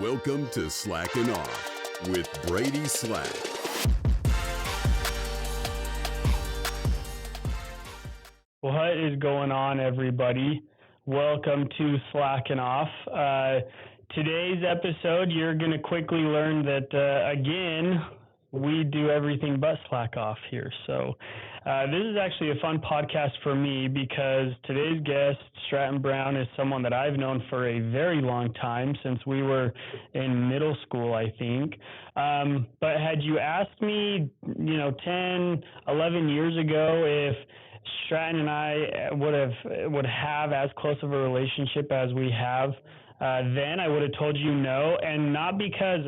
Welcome to Slackin Off with Brady Slack. What is going on, everybody? Welcome to Slackin Off. Today's episode, you're going to quickly learn that, again, we do everything but slack off here. So this is actually a fun podcast for me because today's guest, Stratton Brown, is someone that I've known for a very long time, since we were in middle school, I think. But had you asked me, 10, 11 years ago if Stratton and I would have as close of a relationship as we have, then I would have told you no, and not because,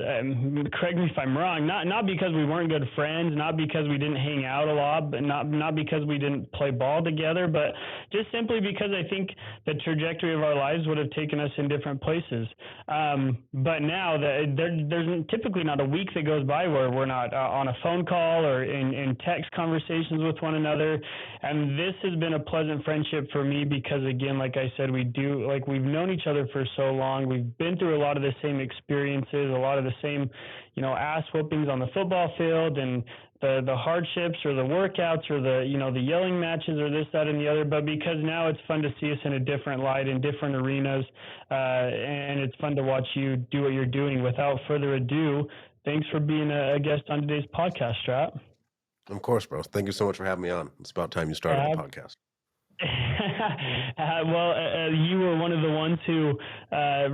correct me if I'm wrong, not because we weren't good friends, not because we didn't hang out a lot, but not because we didn't play ball together, but just simply because I think the trajectory of our lives would have taken us in different places. But now there's typically not a week that goes by where we're not on a phone call or in text conversations with one another, and this has been a pleasant friendship for me because, again, like I said, we've known each other for so long. We've been through a lot of the same experiences, a lot of the same, ass whoopings on the football field, and the hardships or the workouts or the yelling matches or this, that, and the other. But because now it's fun to see us in a different light, in different arenas, and it's fun to watch you do what you're doing. Without further ado, thanks for being a guest on today's podcast, Strat. Of course, bro. Thank you so much for having me on. It's about time you started the podcast. You were one of the ones who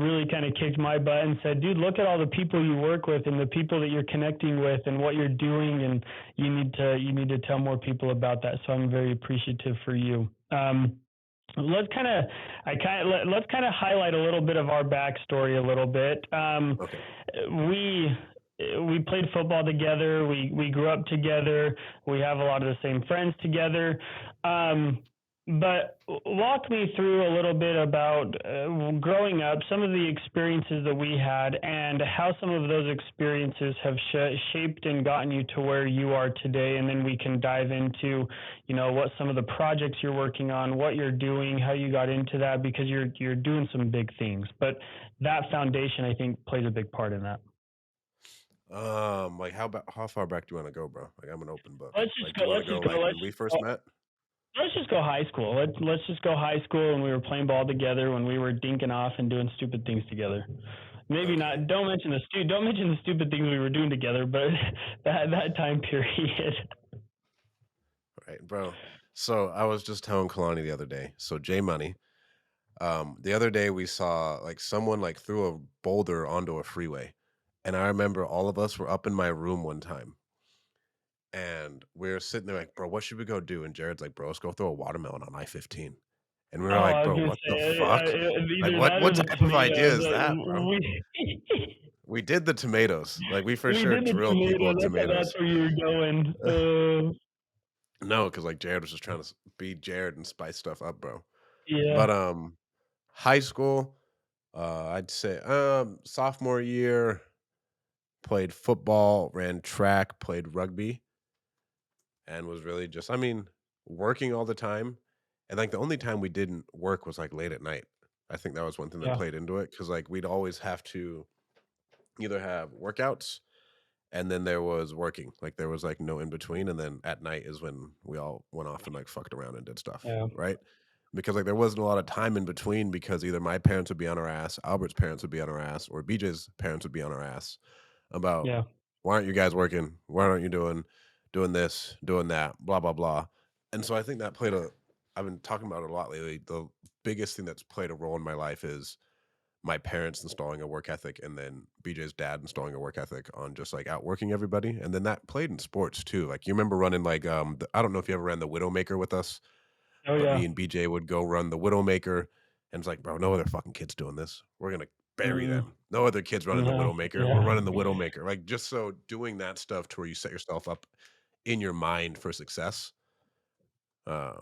really kind of kicked my butt and said, dude, look at all the people you work with and the people that you're connecting with and what you're doing, and you need to tell more people about that. So I'm very appreciative for you. Let's kind of highlight a little bit of our backstory a little bit. Okay. We played football together. We grew up together. We have a lot of the same friends together. But walk me through a little bit about growing up, some of the experiences that we had, and how some of those experiences have shaped and gotten you to where you are today. And then we can dive into, what some of the projects you're working on, what you're doing, how you got into that, because you're doing some big things. But that foundation, I think, plays a big part in that. How far back do you want to go, bro? Like, I'm an open book. Let's just go. When we first met? Let's just go high school. Let's just go high school when we were playing ball together, when we were dinking off and doing stupid things together. Maybe not. Don't mention the stupid things we were doing together, but that time period. Right, bro. So I was just telling Kalani the other day. So J Money. The other day we saw someone threw a boulder onto a freeway, and I remember all of us were up in my room one time. And we're sitting there bro, what should we go do? And Jared's like, bro, let's go throw a watermelon on I-15. And we were like, bro, what the fuck? What type of idea is that, bro? We did the tomatoes. We sure drilled people with tomatoes. That's where you were going. No, because Jared was just trying to be Jared and spice stuff up, bro. Yeah. But high school, I'd say sophomore year, played football, ran track, played rugby. And was really just, working all the time. And the only time we didn't work was late at night. I think that was one thing that played into it. Cause we'd always have to either have workouts and then there was working. There was no in between. And then at night is when we all went off and fucked around and did stuff. Yeah. Right. Because there wasn't a lot of time in between, because either my parents would be on our ass, Albert's parents would be on our ass, or BJ's parents would be on our ass about, why aren't you guys working? Why aren't you doing this, doing that, blah, blah, blah. And so I think that I've been talking about it a lot lately. The biggest thing that's played a role in my life is my parents installing a work ethic, and then BJ's dad installing a work ethic on just outworking everybody. And then that played in sports too. You remember running I don't know if you ever ran the Widowmaker with us. Oh, yeah. Me and BJ would go run the Widowmaker, and it's bro, no other fucking kids doing this. We're going to bury them. No other kids running the Widowmaker. Yeah. We're running the Widowmaker. Just so doing that stuff to where you set yourself up in your mind for success. Yeah.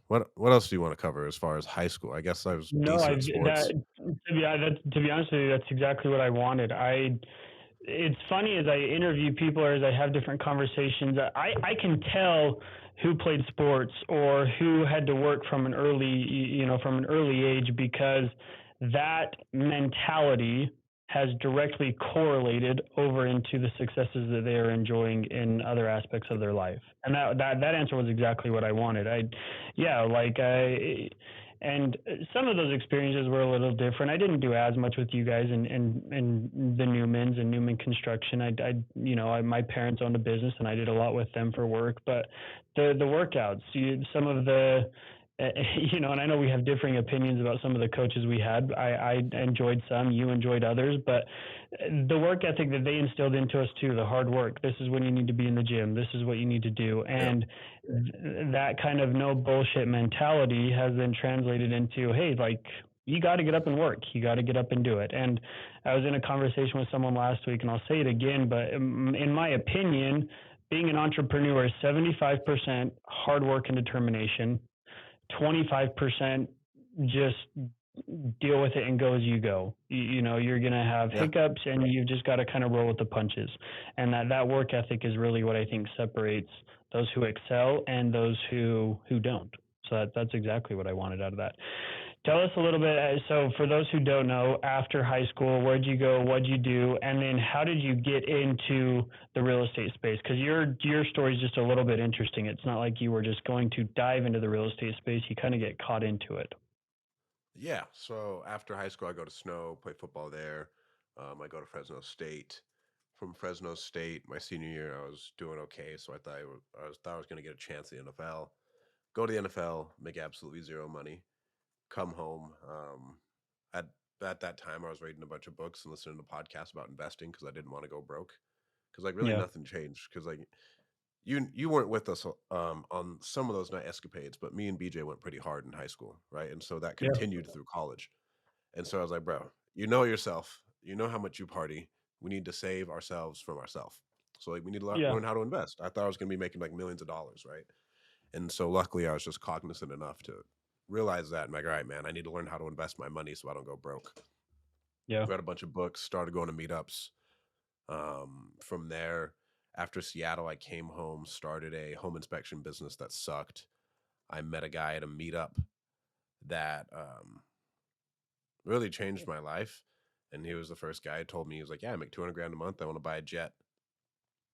What else do you want to cover as far as high school? I guess I was decent at sports. To be honest with you, that's exactly what I wanted. It's funny, as I interview people or as I have different conversations, I can tell who played sports or who had to work from an early age, because that mentality has directly correlated over into the successes that they are enjoying in other aspects of their life. And that answer was exactly what I wanted. And some of those experiences were a little different. I didn't do as much with you guys in the Newmans and Newman Construction. My parents owned a business and I did a lot with them for work, but the workouts, some of the, and I know we have differing opinions about some of the coaches we had. I enjoyed some, you enjoyed others, but the work ethic that they instilled into us too, the hard work, this is when you need to be in the gym, this is what you need to do. And that kind of no bullshit mentality has then translated into, hey, like, you got to get up and work. You got to get up and do it. And I was in a conversation with someone last week, and I'll say it again, but in my opinion, being an entrepreneur is 75% hard work and determination, 25% just deal with it and go as you go. You're going to have hiccups and you've just got to kind of roll with the punches. And that work ethic is really what I think separates those who excel and those who don't. So that's exactly what I wanted out of that. Tell us a little bit. So for those who don't know, after high school, where'd you go? What'd you do? And then how did you get into the real estate space? Because your story is just a little bit interesting. It's not like you were just going to dive into the real estate space. You kind of get caught into it. Yeah. So after high school, I go to Snow, play football there. I go to Fresno State. From Fresno State, my senior year, I was doing okay. So I thought I was going to get a chance in the NFL. Go to the NFL, make absolutely zero money. Come home. At that time, I was reading a bunch of books and listening to podcasts about investing because I didn't want to go broke. Because really nothing changed. Because you weren't with us on some of those night escapades, but me and BJ went pretty hard in high school, right? And so that continued through college. And so I was like, bro, you know yourself. You know how much you party. We need to save ourselves from ourselves. So we need to learn how to invest. I thought I was going to be making millions of dollars, right? And so luckily, I was just cognizant enough to realize that. I'm like, all right, man, I need to learn how to invest my money so I don't go broke. Yeah. Read a bunch of books, started going to meetups. From there, after Seattle, I came home, started a home inspection business that sucked. I met a guy at a meetup that really changed my life. And he was the first guy who told me, he was like, yeah, I make $200,000 a month. I want to buy a jet.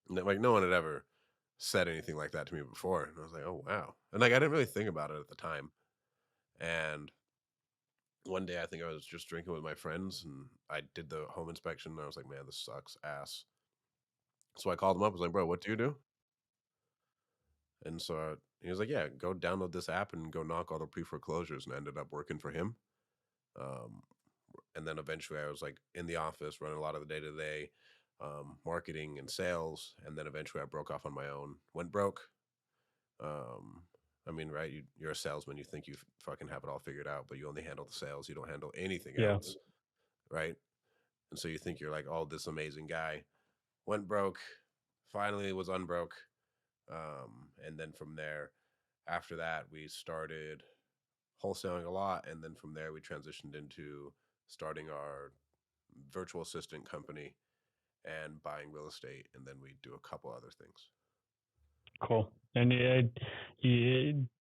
And no one had ever said anything like that to me before. And I was like, oh, wow. And I didn't really think about it at the time. And one day I think I was just drinking with my friends and I did the home inspection. And I was like, man, this sucks ass. So I called him up. I was like, bro, what do you do? And so he was like, yeah, go download this app and go knock all the pre-foreclosures. And I ended up working for him. And then eventually I was in the office running a lot of the day-to-day marketing and sales. And then eventually I broke off on my own, went broke. Right, you're a salesman. You think you fucking have it all figured out, but you only handle the sales. You don't handle anything else, right? And so you think you're this amazing guy. Went broke, finally was unbroke. And then from there, after that, we started wholesaling a lot. And then from there, we transitioned into starting our virtual assistant company and buying real estate. And then we do a couple other things. Cool. And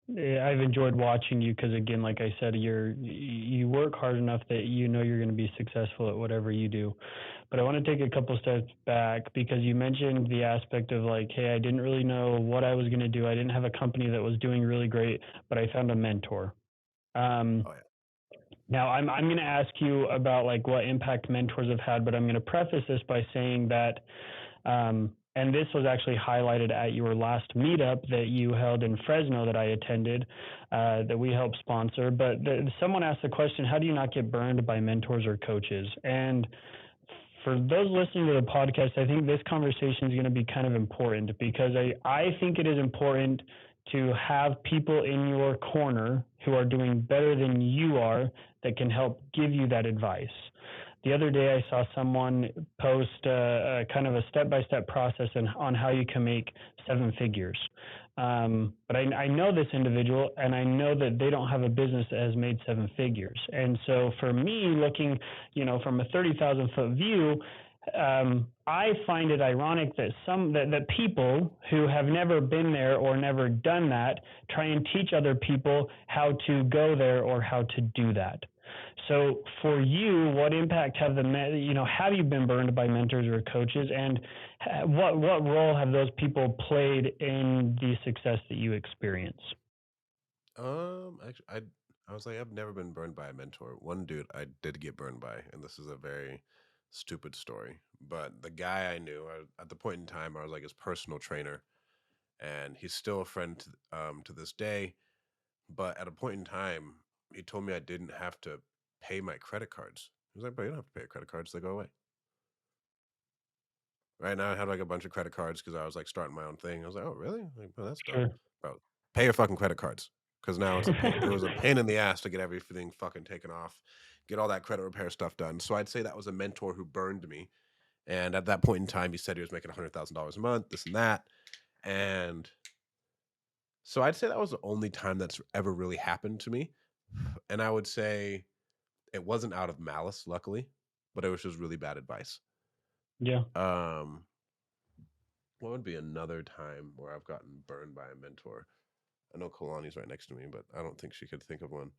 I've enjoyed watching you because, again, like I said, you work hard enough that you're going to be successful at whatever you do. But I want to take a couple steps back because you mentioned the aspect of hey, I didn't really know what I was going to do. I didn't have a company that was doing really great, but I found a mentor. Now, I'm going to ask you about what impact mentors have had, but I'm going to preface this by saying that and this was actually highlighted at your last meetup that you held in Fresno that I attended, that we helped sponsor. But someone asked the question, how do you not get burned by mentors or coaches? And for those listening to the podcast, I think this conversation is going to be kind of important because I think it is important to have people in your corner who are doing better than you are that can help give you that advice. The other day, I saw someone post kind of a step-by-step process on how you can make 7 figures. But I know this individual, and I know that they don't have a business that has made 7 figures. And so for me, looking, from a 30,000-foot view, I find it ironic that that people who have never been there or never done that try and teach other people how to go there or how to do that. So for you, what impact have have you been burned by mentors or coaches, and what role have those people played in the success that you experience? Actually, I was like, I've never been burned by a mentor. One dude I did get burned by, and this is a very stupid story. But the guy I knew at the point in time, I was like his personal trainer, and he's still a friend to this day. But at a point in time, he told me I didn't have to pay my credit cards. He was like, "Bro, you don't have to pay your credit cards; they go away." Right now, I had like a bunch of credit cards because I was like starting my own thing. I was like, "Oh, really? Like, bro, that's dope, Sure. bro. Pay your fucking credit cards because now it's a pain. It was a pain in the ass to get everything fucking taken off, get all that credit repair stuff done. So I'd say that was a mentor who burned me. And at that point in time, he said he was making $100,000 a month, this and that. And so I'd say that was the only time that's ever really happened to me. And I would say it wasn't out of malice, luckily, but it was just really bad advice. Yeah. Um, what would be another time where I've gotten burned by a mentor? I know Kalani's right next to me, but I don't think she could think of one.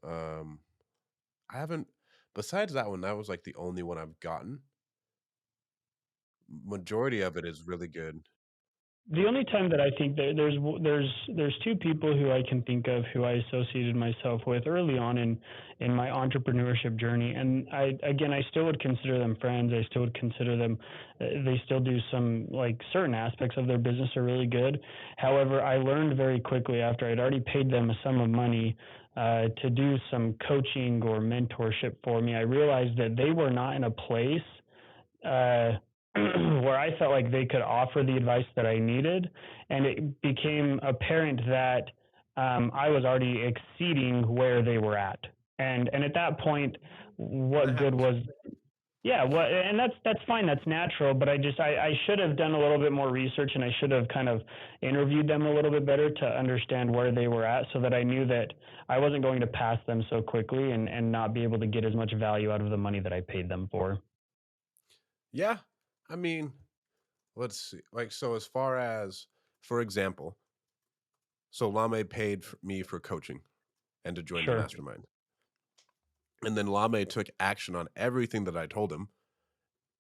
Um, I haven't. Besides that one, that was like the only one I've gotten. Majority of it is really good. The only time that I think that there's two people who I can think of who I associated myself with early on in my entrepreneurship journey, and I still would consider them friends. I still would consider them. They still do some, like, certain aspects of their business are really good. However, I learned very quickly after I'd already paid them a sum of money to do some coaching or mentorship for me. I realized that they were not in a place uh, where I felt like they could offer the advice that I needed, and it became apparent that I was already exceeding where they were at, and at that point, And that what good happens. was? Yeah, well, and that's fine, that's natural, but I should have done a little bit more research, and I should have kind of interviewed them a little bit better to understand where they were at, so that I knew that I wasn't going to pass them so quickly and not be able to get as much value out of the money that I paid them for. Yeah. I mean, let's see. Like, so as far as, for example, so Lame paid for me for coaching and to join the Sure. mastermind. And then Lame took action on everything that I told him.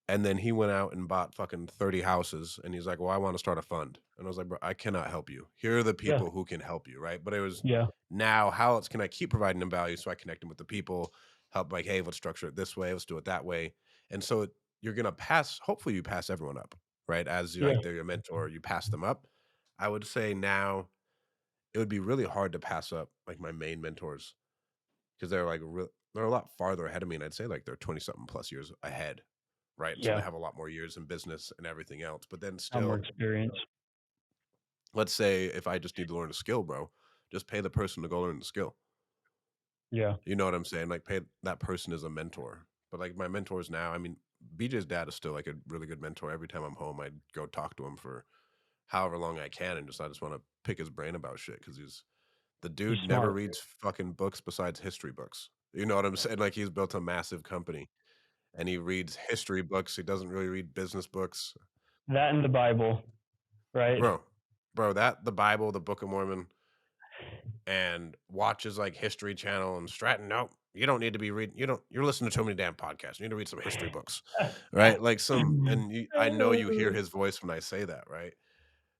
And then he went out and bought fucking 30 houses. And he's like, well, I want to start a fund. And I was like, bro, I cannot help you. Here are the Yeah. people who can help you. Right. But it was Yeah. now, how else can I keep providing them value? So I connect them with the people, help, like, hey, let's structure it this way. Let's do it that way. And so you're going to pass, hopefully you pass everyone up. Right. As you, Yeah. like, they're your mentor, you pass them up. I would say now it would be really hard to pass up like my main mentors because they're like they're a lot farther ahead of me, and I'd say like they're 20 something plus years ahead, right? And so they Yeah. have a lot more years in business and everything else. But then Have more still, experience. let's say if I just need to learn a skill, bro, just pay the person to go learn the skill. Yeah. You know what I'm saying? Like, pay that person as a mentor. But like my mentors now, I mean, BJ's dad is still like a really good mentor. Every time I'm home, I go talk to him for however long I can, and I just want to pick his brain about shit because the He's dude never smart. reads fucking books besides history books. You know what I'm saying? Like, he's built a massive company and he reads history books. He doesn't really read business books. That and the Bible, right? Bro, bro, that the Bible, the Book of Mormon, and watches like History Channel and Stratton. No, you don't need to be reading. You're listening to too many damn podcasts. You need to read some history books, right? Like some, and I know you hear his voice when I say that, right?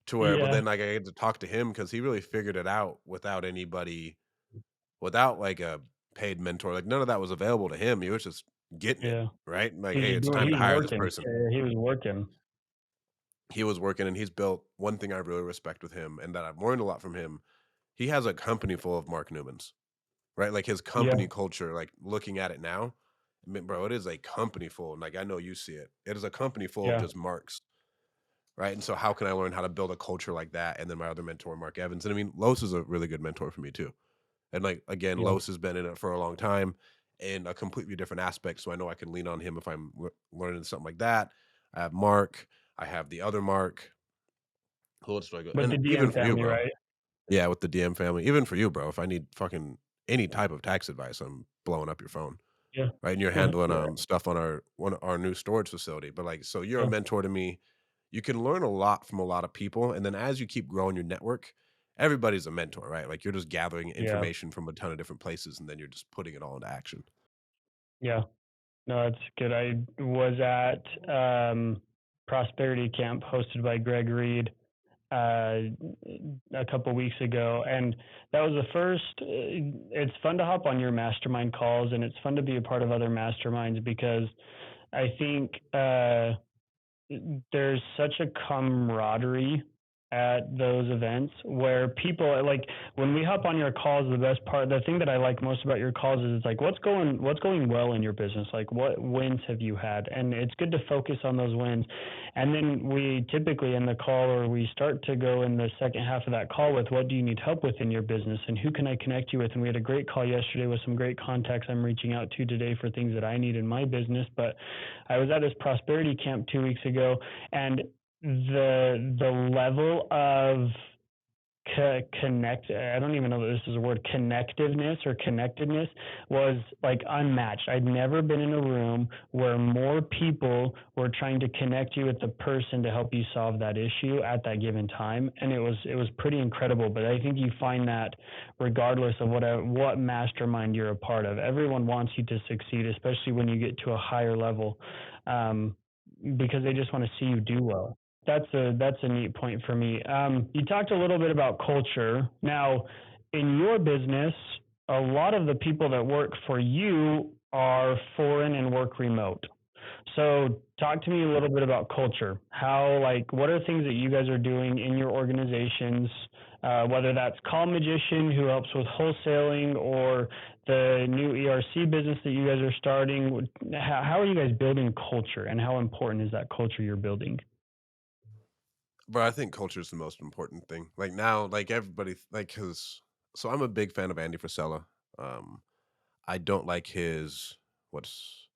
To where, but Yeah. then like I get to talk to him because he really figured it out without like a paid mentor. Like, none of that was available to him. He was just getting it, Yeah. right? Like, He's hey, just it's doing. time to He's hire this working. person. Yeah, he was working. He was working and he's built one thing I really respect with him and that I've learned a lot from him. He has a company full of Mark Newmans, right? Like his Yeah. company culture, like looking at it now, I mean, bro, it is a company full. And like, I know you see it. It is a company full of Yeah. just Marks, right? And so how can I learn how to build a culture like that? And then my other mentor, Mark Evans. And I mean, Los is a really good mentor for me too. And like, again, Yeah. Los has been in it for a long time in a completely different aspect. So I know I can lean on him if I'm learning something like that. I have Mark. I have the other Mark. Who else do I go? With And the even DM for you, family, bro. right? Yeah, with the DM family. Even for you, bro. If I need fucking any type of tax advice, I'm blowing up your phone. Yeah. Right. And you're Yeah. handling Yeah. stuff on our new storage facility. But like, so you're a Yeah. mentor to me. You can learn a lot from a lot of people. And then as you keep growing your network, everybody's a mentor, right? Like you're just gathering Yeah. information from a ton of different places and then you're just putting it all into action. Yeah. No, that's good. I was at Prosperity Camp hosted by Greg Reed uh, a couple weeks ago, and that was the first. It's fun to hop on your mastermind calls, and it's fun to be a part of other masterminds because I think there's such a camaraderie at those events where people like when we hop on your calls. The best part, the thing that I like most about your calls is it's like what's going well in your business, like what wins have you had, and it's good to focus on those wins. And then we typically in the call, or we start to go in the second half of that call with what do you need help with in your business and who can I connect you with. And we had a great call yesterday with some great contacts I'm reaching out to today for things that I need in my business. But I was at this prosperity camp 2 weeks ago, and the level of I don't even know that this is a word, connectiveness or connectedness was like unmatched. I'd never been in a room where more people were trying to connect you with the person to help you solve that issue at that given time, and it was pretty incredible. But I think you find that regardless of what mastermind you're a part of, everyone wants you to succeed, especially when you get to a higher level, um, because they just want to see you do well. That's a neat point for me. You talked a little bit about culture. Now, in your business, a lot of the people that work for you are foreign and work remote. So, talk to me a little bit about culture. What are things that you guys are doing in your organizations? Whether that's Call Magician, who helps with wholesaling, or the new ERC business that you guys are starting. How are you guys building culture, and how important is that culture you're building? But I think culture is the most important thing. Like now, like everybody, like because so I'm a big fan of Andy Frisella. Um, I don't like his what's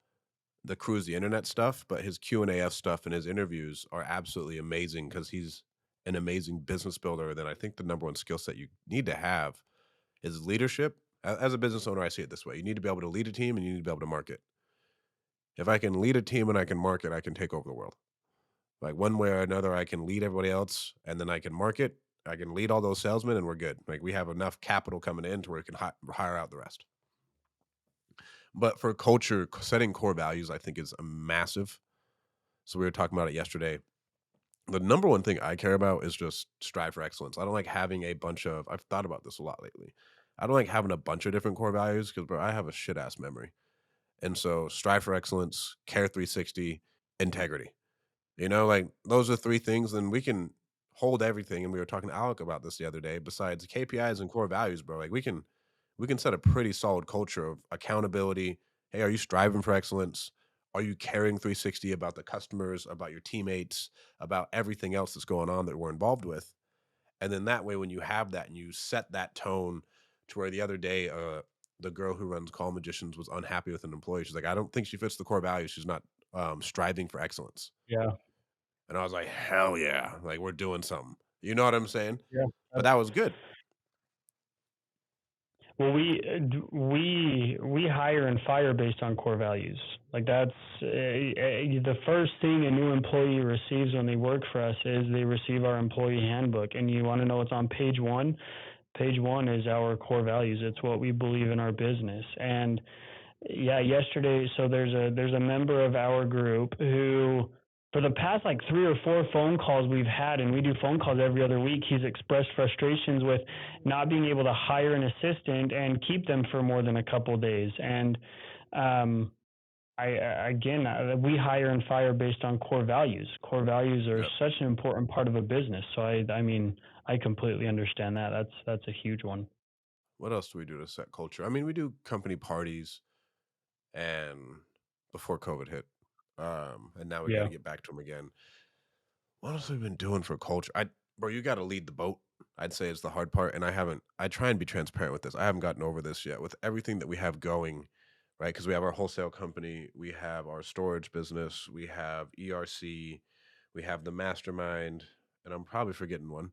the cruise the internet stuff, but his Q&AF stuff and his interviews are absolutely amazing because he's an amazing business builder. Then I think the number one skill set you need to have is leadership. As a business owner, I see it this way: you need to be able to lead a team and you need to be able to market. If I can lead a team and I can market, I can take over the world. Like one way or another, I can lead everybody else, and then I can market. I can lead all those salesmen, and we're good. Like we have enough capital coming in to where we can hire out the rest. But for culture, setting core values, I think is a massive. So we were talking about it yesterday. The number one thing I care about is just strive for excellence. I don't like having a bunch of. I've thought about this a lot lately. I don't like having a bunch of different core values because, bro, I have a shit ass memory. And so, strive for excellence, care 360, integrity. Like those are three things, and we can hold everything. And we were talking to Alec about this the other day. Besides KPIs and core values, bro, like we can set a pretty solid culture of accountability. Hey, are you striving for excellence? Are you caring 360 about the customers, about your teammates, about everything else that's going on that we're involved with? And then that way, when you have that and you set that tone to where the other day, the girl who runs Call Magicians was unhappy with an employee. She's like, I don't think she fits the core values. She's not striving for excellence. Yeah. And I was like, "Hell yeah, like, we're doing something." You know what I'm saying? Yeah. But that was good. Well, we hire and fire based on core values. Like that's the first thing a new employee receives when they work for us is they receive our employee handbook. And you want to know what's on page one? Page one is our core values. It's what we believe in our business. And yeah, yesterday, so there's a member of our group who for the past like 3 or 4 phone calls we've had, and we do phone calls every other week, he's expressed frustrations with not being able to hire an assistant and keep them for more than a couple of days. And um we hire and fire based on core values. Core values are Yep. such an important part of a business. So I mean, I completely understand that. That's a huge one. What else do we do to set culture? I mean, we do company parties and before COVID hit, and now we Yeah. gotta get back to them again. What else have we been doing for culture? Bro, you gotta lead the boat, I'd say is the hard part, and I try and be transparent with this. I haven't gotten over this yet with everything that we have going, right? Because we have our wholesale company, we have our storage business, we have ERC, we have the mastermind, and I'm probably forgetting one.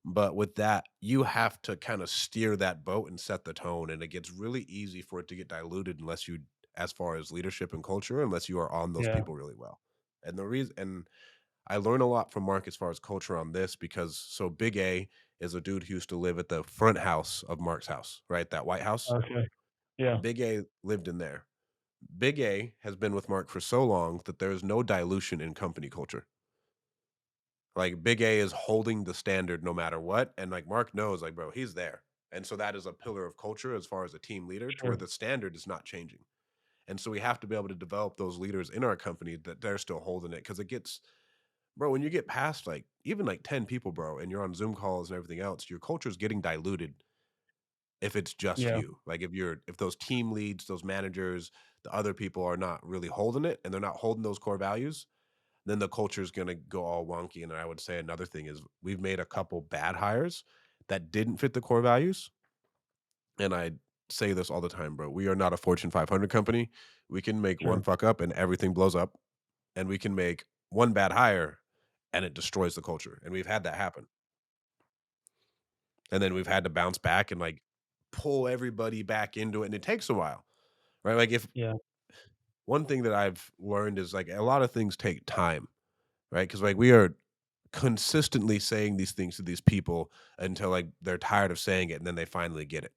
But with that, you have to kinda steer that boat and set the tone, and it gets really easy for it to get diluted unless you as far as leadership and culture, unless you are on those Yeah. people really well. And I learn a lot from Mark as far as culture on this because so Big A, is a dude who used to live at the front house of Mark's house, right? That White House. Okay. Yeah. Big A lived in there. Big A has been with Mark for so long that there is no dilution in company culture. Like Big A is holding the standard no matter what, and like Mark knows, like bro, he's there, and so that is a pillar of culture as far as a team leader, to where Sure. the standard is not changing. And so we have to be able to develop those leaders in our company that they're still holding it, because it gets, bro, when you get past like even like 10 people, bro, and you're on Zoom calls and everything else, your culture is getting diluted if it's just Yeah. you. Like if those team leads, those managers, the other people are not really holding it and they're not holding those core values, then the culture is going to go all wonky. And I would say another thing is we've made a couple bad hires that didn't fit the core values. And I say this all the time, bro. We are not a Fortune 500 company. We can make one Sure. fuck up and everything blows up, and we can make one bad hire and it destroys the culture. And we've had that happen. And then we've had to bounce back and like pull everybody back into it. And it takes a while, right? Like if Yeah. one thing that I've learned is like a lot of things take time, right? Because like we are consistently saying these things to these people until like they're tired of saying it and then they finally get it.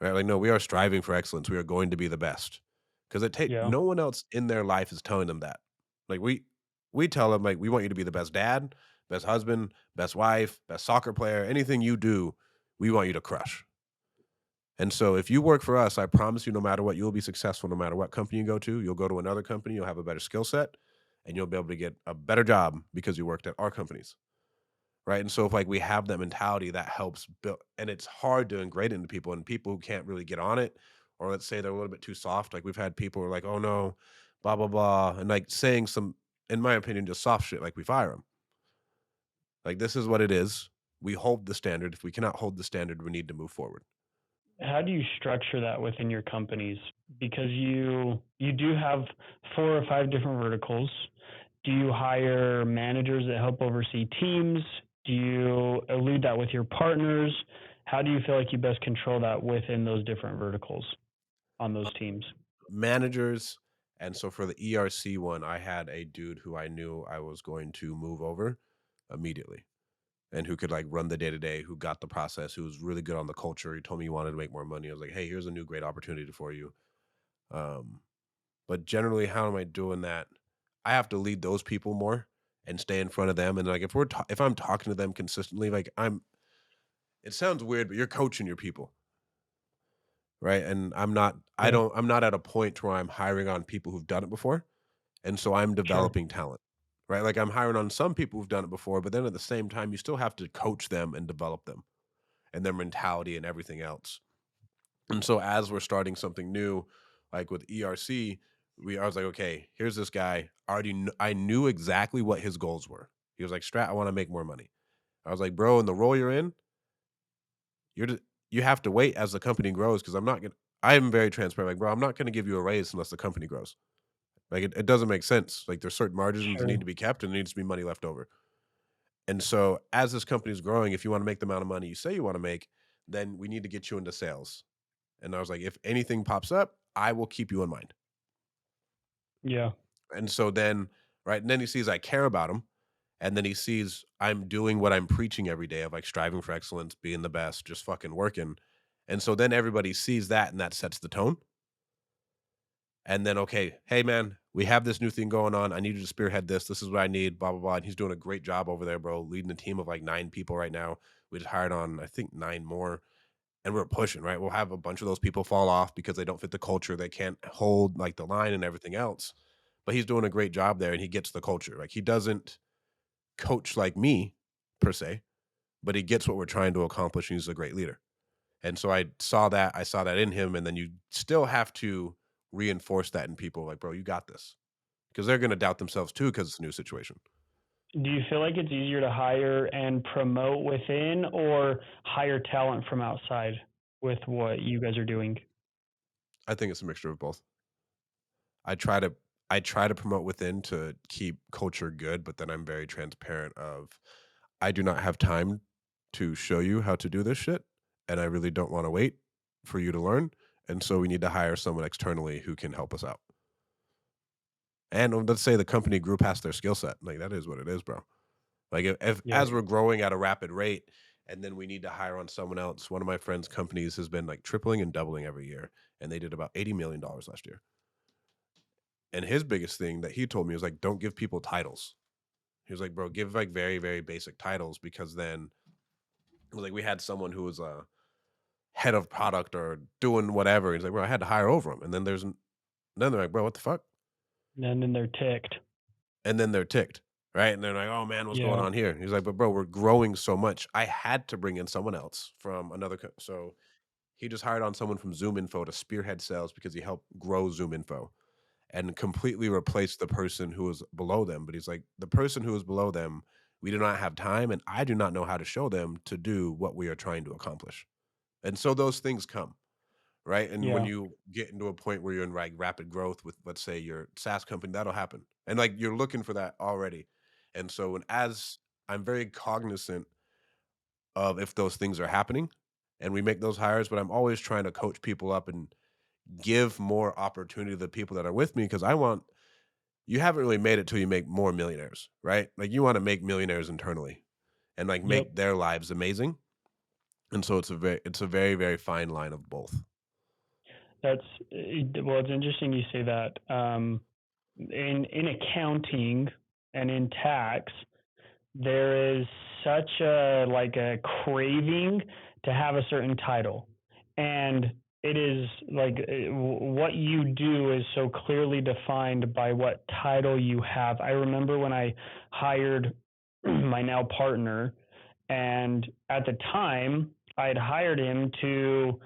Right? Like, no, we are striving for excellence. We are going to be the best. Because Yeah. no one else in their life is telling them that. Like we tell them like we want you to be the best dad, best husband, best wife, best soccer player, anything you do, we want you to crush. And so if you work for us, I promise you, no matter what, you'll be successful no matter what company you go to. You'll go to another company, you'll have a better skill set, and you'll be able to get a better job because you worked at our companies. Right. And so if like we have that mentality, that helps build, and it's hard to ingrate into people, and people who can't really get on it, or let's say they're a little bit too soft. Like we've had people who are like, oh no, blah, blah, blah. And like saying some, in my opinion, just soft shit, like we fire them. Like this is what it is. We hold the standard. If we cannot hold the standard, we need to move forward. How do you structure that within your companies? Because you do have 4 or 5 different verticals. Do you hire managers that help oversee teams? Do you elude that with your partners? How do you feel like you best control that within those different verticals on those teams? Managers. And so for the ERC one, I had a dude who I knew I was going to move over immediately, and who could like run the day to day, who got the process, who was really good on the culture. He told me he wanted to make more money. I was like, hey, here's a new great opportunity for you. Um, but generally, how am I doing that? I have to lead those people more and stay in front of them. And like if I'm talking to them consistently, like it sounds weird, but you're coaching your people, right? And Yeah. I'm not at a point where I'm hiring on people who've done it before. And so I'm Sure. developing talent, right? Like I'm hiring on some people who've done it before, but then at the same time, you still have to coach them and develop them and their mentality and everything else. And so as we're starting something new, like with ERC, I was like, okay, here's this guy. I knew exactly what his goals were. He was like, Strat, I want to make more money. I was like, bro, in the role you're in, you're just, you have to wait as the company grows, because I am very transparent. Like, bro, I'm not gonna give you a raise unless the company grows. Like it doesn't make sense. Like there's certain margins that need Sure. to be kept and there needs to be money left over. And so as this company is growing, if you want to make the amount of money you say you want to make, then we need to get you into sales. And I was like, if anything pops up, I will keep you in mind. Yeah. And so then, right, and then he sees I care about him. And then he sees I'm doing what I'm preaching every day of like striving for excellence, being the best, just fucking working. And so then everybody sees that and that sets the tone. And then, okay, hey man, we have this new thing going on. I need you to spearhead this. This is what I need, blah, blah, blah. And he's doing a great job over there, bro, leading a team of like 9 people right now. We just hired on, I think, 9 more. And we're pushing, right? We'll have a bunch of those people fall off because they don't fit the culture. They can't hold like the line and everything else. But he's doing a great job there and he gets the culture. Like he doesn't coach like me per se, but he gets what we're trying to accomplish. And he's a great leader. And so I saw that in him. And then you still have to reinforce that in people like, bro, you got this. Because they're going to doubt themselves too because it's a new situation. Do you feel like it's easier to hire and promote within or hire talent from outside with what you guys are doing? I think it's a mixture of both. I try to I try to promote within to keep culture good, but then I'm very transparent of I do not have time to show you how to do this shit, and I really don't want to wait for you to learn. And so we need to hire someone externally who can help us out. And let's say the company grew past their skill set. Like that is what it is, bro. Like if Yeah. as we're growing at a rapid rate and then we need to hire on someone else. One of my friends' companies has been like tripling and doubling every year, and they did about $80 million last year. And his biggest thing that he told me was like, don't give people titles. He was like, bro, give like very, very basic titles, because then it was like we had someone who was a head of product or doing whatever. He's like, bro, I had to hire over him. And then then they're like, bro, what the fuck? And then they're ticked. And then they're ticked. Right. And they're like, oh man, what's going Yeah. on here? He's like, but bro, we're growing so much. I had to bring in someone else from so he just hired on someone from Zoom Info to spearhead sales because he helped grow Zoom Info and completely replaced the person who was below them. But he's like, the person who was below them, we do not have time, and I do not know how to show them to do what we are trying to accomplish. And so those things come, right? And when Yeah. you get into a point where you're in like rapid growth with, let's say, your SaaS company, that'll happen. And like you're looking for that already. And so as I'm very cognizant of if those things are happening and we make those hires, but I'm always trying to coach people up and give more opportunity to the people that are with me, because you haven't really made it till you make more millionaires, right? Like you want to make millionaires internally and like Yep. make their lives amazing. And so it's a very, very fine line of both. That's well, it's interesting you say that. In accounting and in tax, there is such a craving to have a certain title, and it is like what you do is so clearly defined by what title you have. I remember when I hired my now partner, and at the time I had hired him to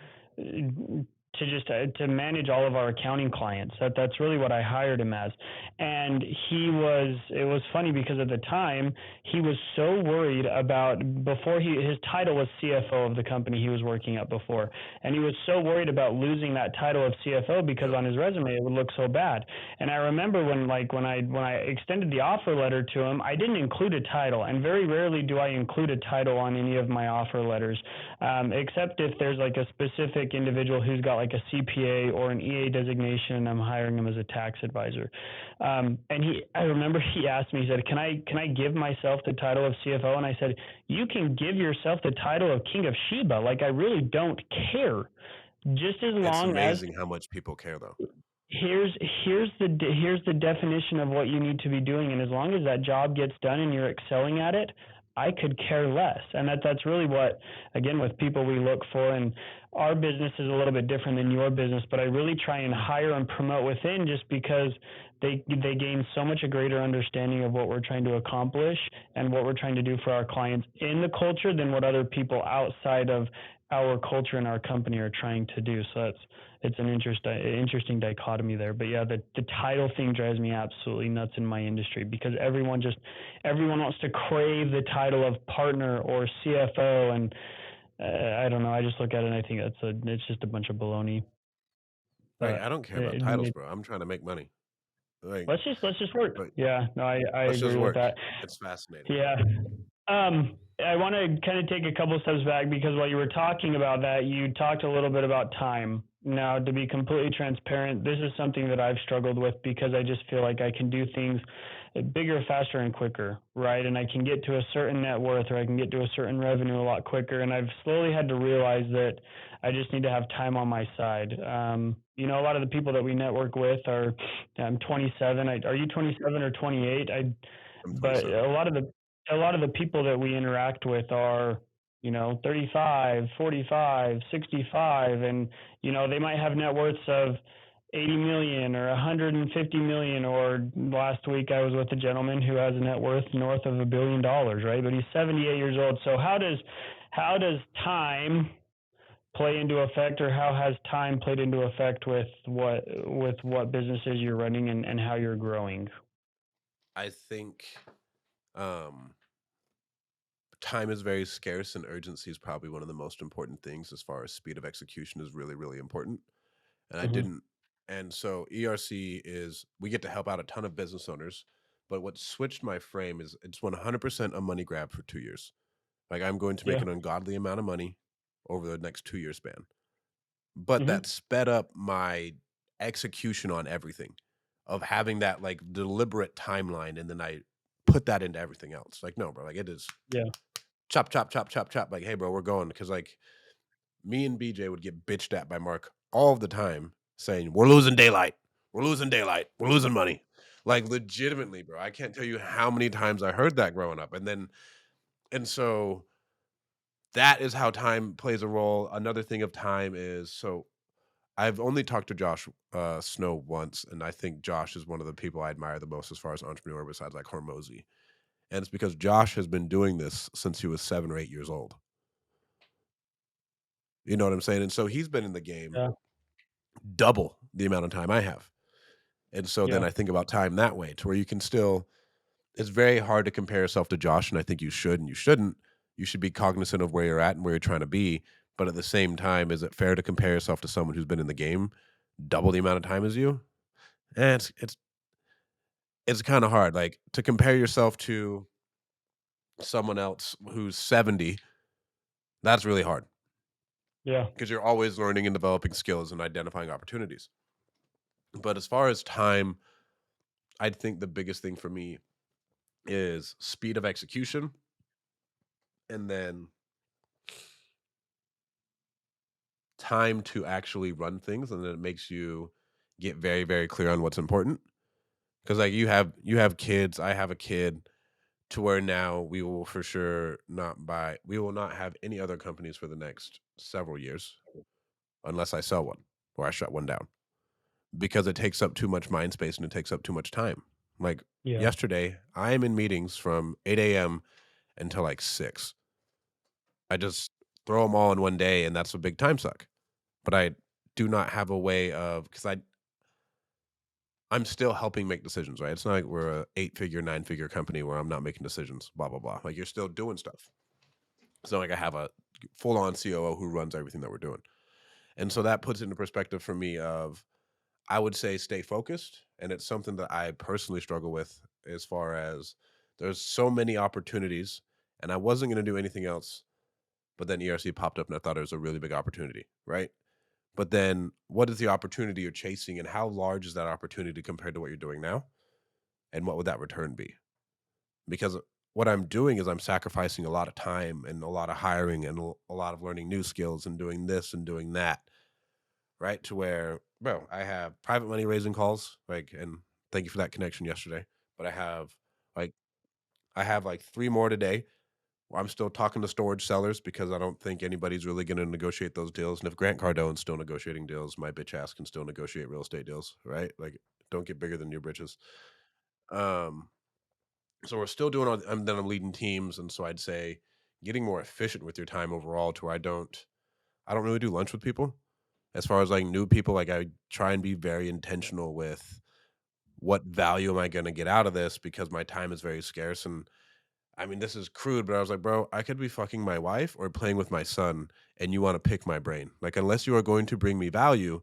manage all of our accounting clients. That's really what I hired him as. And it was funny because at the time he was so worried about, his title was CFO of the company he was working at before. And he was so worried about losing that title of CFO because Yep. on his resume it would look so bad. And I remember when I extended the offer letter to him, I didn't include a title, and very rarely do I include a title on any of my offer letters, except if there's like a specific individual who's got like a CPA or an EA designation and I'm hiring him as a tax advisor. And I remember he asked me, he said, can I give myself the title of CFO? And I said, you can give yourself the title of King of Sheba. Like, I really don't care. Just as It's long as amazing how much people care though. here's the definition of what you need to be doing, and as long as that job gets done and you're excelling at it, I could care less. And that's really what, again, with people we look for. And our business is a little bit different than your business, but I really try and hire and promote within, just because they gain so much a greater understanding of what we're trying to accomplish and what we're trying to do for our clients in the culture than what other people outside of our culture and our company are trying to do. So it's an interesting dichotomy there. But yeah, the title thing drives me absolutely nuts in my industry, because everyone wants to crave the title of partner or CFO, and I don't know. I just look at it and I think it's just a bunch of baloney. Like But I don't care about titles, bro. I'm trying to make money. Like, let's just work. but Yeah, no, I let's just agree with work. that. It's fascinating. Yeah. I want to kind of take a couple steps back, because while you were talking about that, you talked a little bit about time. Now, to be completely transparent, this is something that I've struggled with, because I just feel like I can do things bigger, faster, and quicker, right? And I can get to a certain net worth, or I can get to a certain revenue a lot quicker. And I've slowly had to realize that I just need to have time on my side. A lot of the people that we network with I'm 27. Are you 27 or 28? I'm But 27. a lot of the people that we interact with are 35, 45, 65, and they might have net worths of 80 million or 150 million. Or last week I was with a gentleman who has a net worth north of $1 billion, right? But he's 78 years old. So how does time play into effect, or how has time played into effect with what businesses you're running and how you're growing? I think time is very scarce, and urgency is probably one of the most important things. As far as speed of execution is really, really important. And I Hmm. didn't and so ERC is we get to help out a ton of business owners, but what switched my frame is it's 100% a money grab for 2 years. Like I'm going to make Yeah. an ungodly amount of money over the next 2-year span. But Hmm. that sped up my execution on everything, of having that like deliberate timeline, and then I put that into everything else. Like no, bro, like it is Yeah. chop, chop, chop, chop, chop. Like, hey, bro, we're going. Because like me and BJ would get bitched at by Mark all of the time, saying we're losing daylight, we're losing daylight, we're losing money. Like legitimately, bro. I can't tell you how many times I heard that growing up, and so that is how time plays a role. Another thing of time is so I've only talked to Josh Snow once, and I think Josh is one of the people I admire the most as far as entrepreneur besides like Hormozy. And it's because Josh has been doing this since he was 7 or 8 years old. You know what I'm saying? And so he's been in the game Yeah. double the amount of time I have. And so then Yeah. I think about time that way to where you can still it's very hard to compare yourself to Josh, and I think you should and you shouldn't. You should be cognizant of where you're at and where you're trying to be. But at the same time, is it fair to compare yourself to someone who's been in the game double the amount of time as you? It's kind of hard. Like to compare yourself to someone else who's 70, that's really hard Yeah. because you're always learning and developing skills and identifying opportunities. But as far as time, I think the biggest thing for me is speed of execution and then time to actually run things, and then it makes you get very, very clear on what's important. Because like you have kids, I have a kid to where now we will not have any other companies for the next several years unless I sell one or I shut one down because it takes up too much mind space and it takes up too much time. Like Yeah. yesterday, I am in meetings from 8 a.m. until like 6. I just throw them all in one day, and that's a big time suck. But I do not have a way of because I'm still helping make decisions, right? It's not like we're a 8-figure, 9-figure company where I'm not making decisions, blah, blah, blah. Like you're still doing stuff. It's not like I have a full on COO who runs everything that we're doing. And so that puts it into perspective for me of I would say stay focused. And it's something that I personally struggle with as far as there's so many opportunities and I wasn't going to do anything else. But then ERC popped up and I thought it was a really big opportunity, right? But then what is the opportunity you're chasing and how large is that opportunity compared to what you're doing now? And what would that return be? Because what I'm doing is I'm sacrificing a lot of time and a lot of hiring and a lot of learning new skills and doing this and doing that, right? To where, bro, I have private money raising calls, like, and thank you for that connection yesterday. But like, I have like 3 more today. Where I'm still talking to storage sellers because I don't think anybody's really going to negotiate those deals. And if Grant Cardone's still negotiating deals, my bitch ass can still negotiate real estate deals, right? Like, don't get bigger than your britches. Um, so we're still doing all then I'm leading teams, and so I'd say getting more efficient with your time overall to where I don't really do lunch with people. As far as like new people, like I try and be very intentional with what value am I going to get out of this because my time is very scarce. And I mean, this is crude, but I was like, bro, I could be fucking my wife or playing with my son, and you want to pick my brain. Like, unless you are going to bring me value,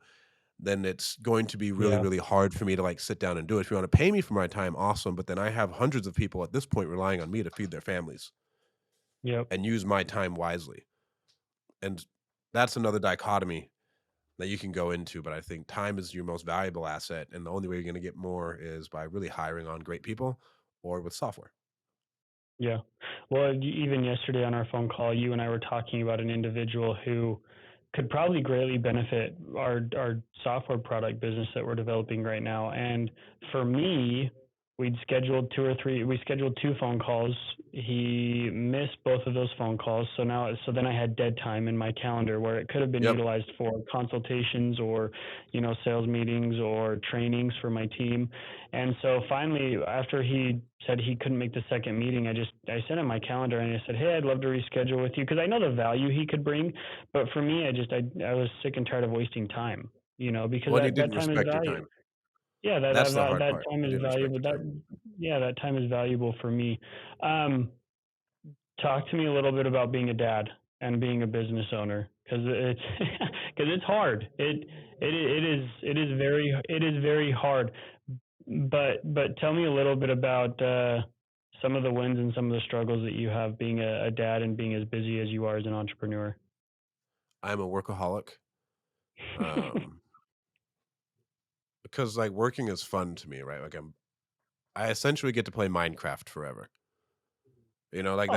then it's going to be really, Yeah. really hard for me to like sit down and do it. If you want to pay me for my time, awesome. But then I have hundreds of people at this point relying on me to feed their families Yep. and use my time wisely. And that's another dichotomy that you can go into. But I think time is your most valuable asset. And the only way you're going to get more is by really hiring on great people or with software. Yeah. Well, even yesterday on our phone call, you and I were talking about an individual who could probably greatly benefit our software product business that we're developing right now. And for me, we scheduled 2 phone calls. He missed both of those phone calls. So then I had dead time in my calendar where it could have been Yep. utilized for consultations or, sales meetings or trainings for my team. And so finally, after he said he couldn't make the second meeting, I sent him my calendar and I said, "Hey, I'd love to reschedule with you because I know the value he could bring, but for me, I was sick and tired of wasting time, because When he that didn't time is respect your value. time. Yeah, that That's that the that, hard that part. time He is didn't respect valuable. your time. That time is valuable for me. Um, Talk to me a little bit about being a dad and being a business owner because it's because it's hard. It is very hard. But tell me a little bit about some of the wins and some of the struggles that you have being a dad and being as busy as you are as an entrepreneur. I'm a workaholic. Um, because like working is fun to me, right? Like I essentially get to play Minecraft forever. Like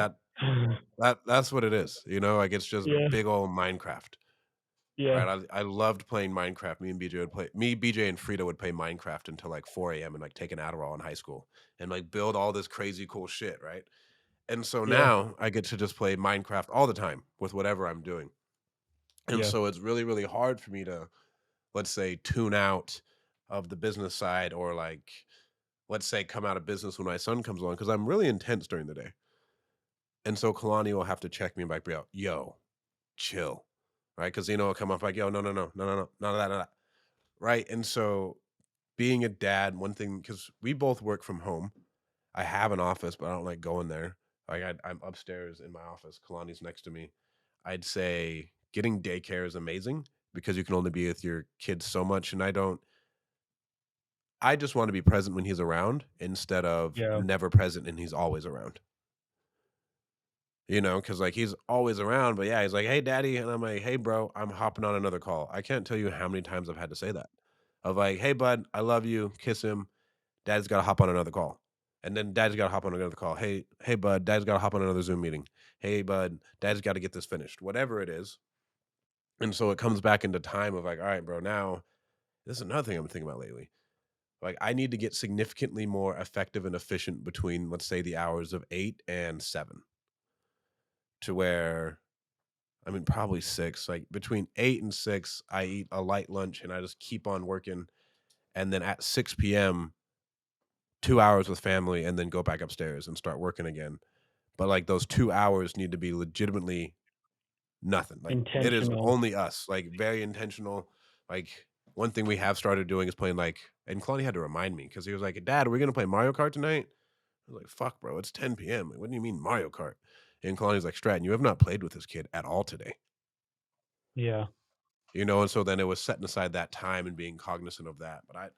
that's what it is, like it's just Yeah, big old Minecraft, yeah, right? I loved playing Minecraft. BJ and Frida would play Minecraft until like 4 a.m. and like take an Adderall in high school and like build all this crazy cool shit, right? And so yeah, now I get to just play Minecraft all the time with whatever I'm doing. And yeah, so it's really, really hard for me to, let's say, tune out of the business side or like, let's say, come out of business when my son comes along because I'm really intense during the day. And so Kalani will have to check me and like, yo, chill. Right. Cause, I'll come up like, yo, no, no, no, no, no, no, none of that, none of that. Right. And so being a dad, one thing, because we both work from home. I have an office, but I don't like going there. Like I'm upstairs in my office. Kalani's next to me. I'd say getting daycare is amazing because you can only be with your kids so much. And I just want to be present when he's around instead of yeah. never present and he's always around. Because like he's always around, but yeah, he's like, "Hey, daddy," and I'm like, "Hey, bro, I'm hopping on another call." I can't tell you how many times I've had to say that. Of like, "Hey, bud, I love you," kiss him. Dad's got to hop on another call, and then dad's got to hop on another call. Hey, bud, dad's got to hop on another Zoom meeting. Hey, bud, dad's got to get this finished, whatever it is. And so it comes back into time of like, all right, bro, now this is another thing I'm thinking about lately. Like, I need to get significantly more effective and efficient between, let's say, the hours of 8 and 7, to where I mean, probably 6. Like between 8 and 6, I eat a light lunch and I just keep on working. And then at 6 p.m., 2 hours with family, and then go back upstairs and start working again. But like those 2 hours need to be legitimately nothing. Like it is Intentional. only us, like very intentional. Like one thing we have started doing is playing like, and Claudia had to remind me because he was like, "Dad, are we gonna play Mario Kart tonight?" I was like, "Fuck, bro, it's 10 p.m. Like, what do you mean Mario Kart?" And Claudia's like, "Stratton, you have not played with this kid at all today." Yeah. And so then it was setting aside that time and being cognizant of that. But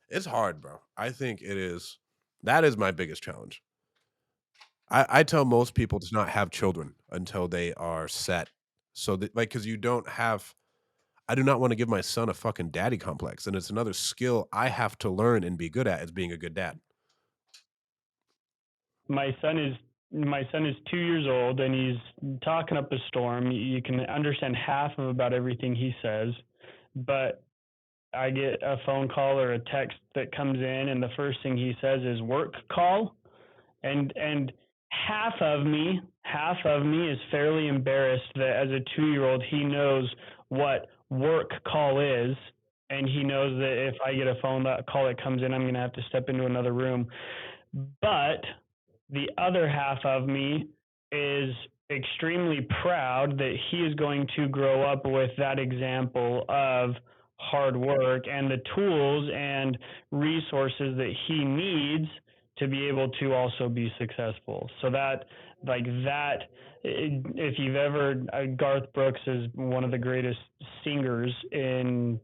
it's hard, bro. I think that is my biggest challenge. I tell most people to not have children until they are set. So that, like, cause I do not want to give my son a fucking daddy complex. And it's another skill I have to learn and be good at is being a good dad. My son is my son is 2 years old and he's talking up a storm. You can understand half of about everything he says, but I get a phone call or a text that comes in, and the first thing he says is "work call," and half of me is fairly embarrassed that as a 2-year old he knows what work call is, and he knows that if I get a phone call that comes in, I'm going to have to step into another room. But the other half of me is extremely proud that he is going to grow up with that example of hard work and the tools and resources that he needs to be able to also be successful. So that, like that, if you've ever, Garth Brooks is one of the greatest singers in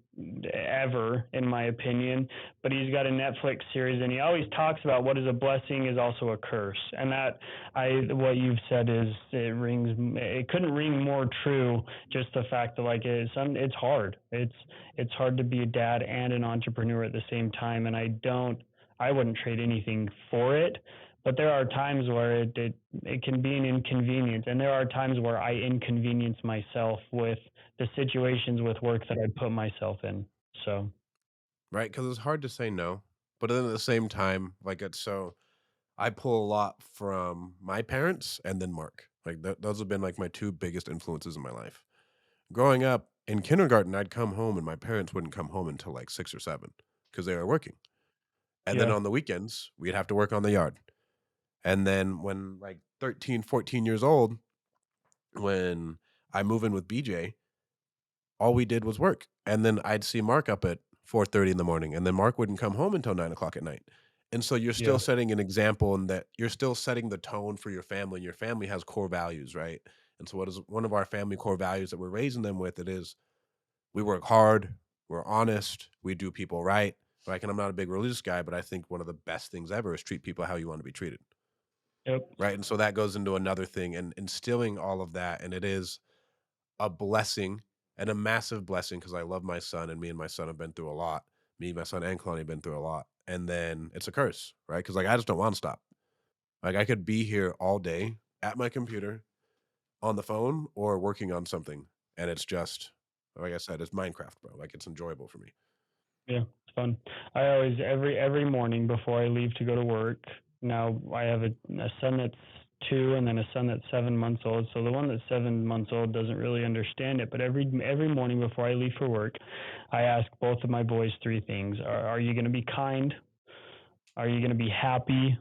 ever, in my opinion, but he's got a Netflix series and he always talks about what is a blessing is also a curse. And that, what you've said is, it couldn't ring more true. Just the fact that like it's hard. It's hard to be a dad and an entrepreneur at the same time. And I wouldn't trade anything for it. But there are times where it can be an inconvenience, and there are times where I inconvenience myself with the situations with work that I put myself in. So Right. Cause it's hard to say no. But then at the same time, like it's so I pull a lot from my parents and then Mark. Like those have been like my two biggest influences in my life. Growing up in kindergarten, I'd come home and my parents wouldn't come home until like 6 or 7 because they were working. And then yeah, on the weekends, we'd have to work on the yard. And then when like 13, 14 years old, when I move in with BJ, all we did was work. And then I'd see Mark up at 4:30 in the morning, and then Mark wouldn't come home until 9 o'clock at night. And so you're still yeah, setting an example and that you're still setting the tone for your family. And your family has core values, right? And so what is one of our family core values that we're raising them with? It is we work hard, we're honest, we do people right. Like, and I'm not a big religious guy, but I think one of the best things ever is treat people how you want to be treated. yep. Right. And so that goes into another thing and instilling all of that. And it is a blessing and a massive blessing because I love my son and me and my son have been through a lot. Me, my son, and Kalani have been through a lot. And then it's a curse, right? Because like I just don't want to stop. Like, I could be here all day at my computer, on the phone, or working on something, and it's just like I said, it's Minecraft, bro. Like, it's enjoyable for me. Yeah, it's fun. I always every morning before I leave to go to work. Now I have a son that's 2 and then a son that's 7 months old. So the one that's 7 months old doesn't really understand it. But every morning before I leave for work, I ask both of my boys three things: Are you going to be kind? Are you going to be happy?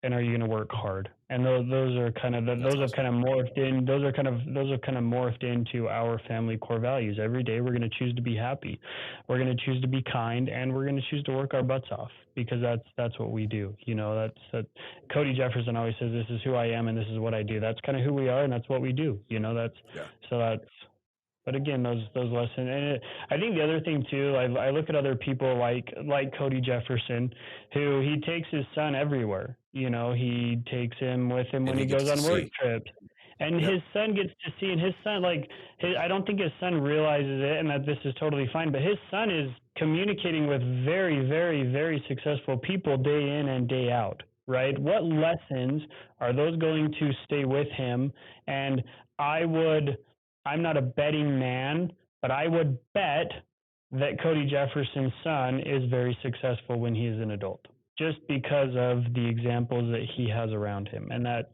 And are you going to work hard? And those are kind of That's those have awesome. kind of morphed in. Those have kind of morphed into our family core values. Every day we're going to choose to be happy, we're going to choose to be kind, and we're going to choose to work our butts off because that's what we do. You know, that Cody Jefferson always says, "This is who I am and this is what I do." That's kind of who we are and that's what we do. You know, Yeah. that's but again, those lessons, and I think the other thing too, I look at other people like Cody Jefferson, who he takes his son everywhere. You know, he takes him with him And when he he gets goes to on work see. trips, and Yep. his son gets to see, and his son I don't think his son realizes it, and that this is totally fine, but his son is communicating with very, very, very successful people day in and day out. Right? What lessons are those going to stay with him? And I would I'm not a betting man, but I would bet that Cody Jefferson's son is very successful when he is an adult, just because of the examples that he has around him, and that